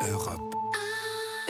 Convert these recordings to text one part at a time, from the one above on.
Europe.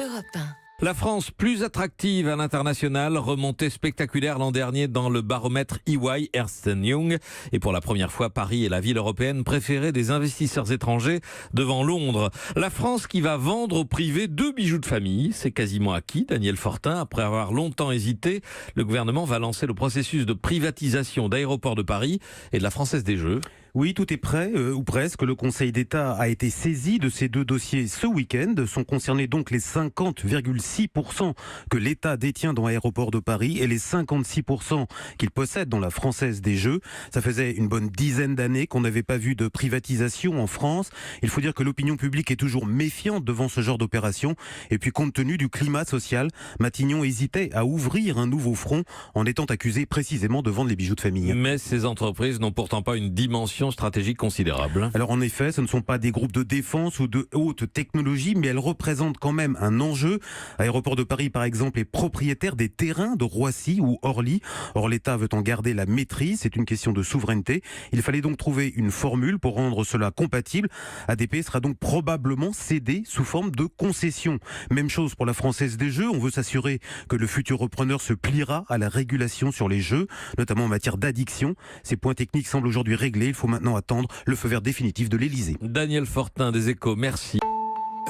Europe 1. La France plus attractive à l'international, remontée spectaculaire l'an dernier dans le baromètre EY Ernst Young. Et pour la première fois, Paris est la ville européenne préférée des investisseurs étrangers devant Londres. La France qui va vendre au privé 2 bijoux de famille, c'est quasiment acquis. Daniel Fortin, après avoir longtemps hésité, le gouvernement va lancer le processus de privatisation d'Aéroports de Paris et de la Française des Jeux. Oui, tout est prêt, ou presque. Le Conseil d'État a été saisi de ces deux dossiers ce week-end. Sont concernés donc les 50,6% que l'État détient dans Aéroports de Paris et les 56% qu'il possède dans la Française des Jeux. Ça faisait une bonne dizaine d'années qu'on n'avait pas vu de privatisation en France. Il faut dire que l'opinion publique est toujours méfiante devant ce genre d'opération. Et puis, compte tenu du climat social, Matignon hésitait à ouvrir un nouveau front en étant accusé précisément de vendre les bijoux de famille. Mais ces entreprises n'ont pourtant pas une dimension stratégique considérable. Alors en effet, ce ne sont pas des groupes de défense ou de haute technologie, mais elles représentent quand même un enjeu. Aéroport de Paris, par exemple, est propriétaire des terrains de Roissy ou Orly. Or, l'État veut en garder la maîtrise. C'est une question de souveraineté. Il fallait donc trouver une formule pour rendre cela compatible. ADP sera donc probablement cédé sous forme de concession. Même chose pour la Française des Jeux. On veut s'assurer que le futur repreneur se pliera à la régulation sur les jeux, notamment en matière d'addiction. Ces points techniques semblent aujourd'hui réglés. Il faut maintenant attendre le feu vert définitif de l'Élysée. Daniel Fortin des Échos, merci.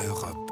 Europe.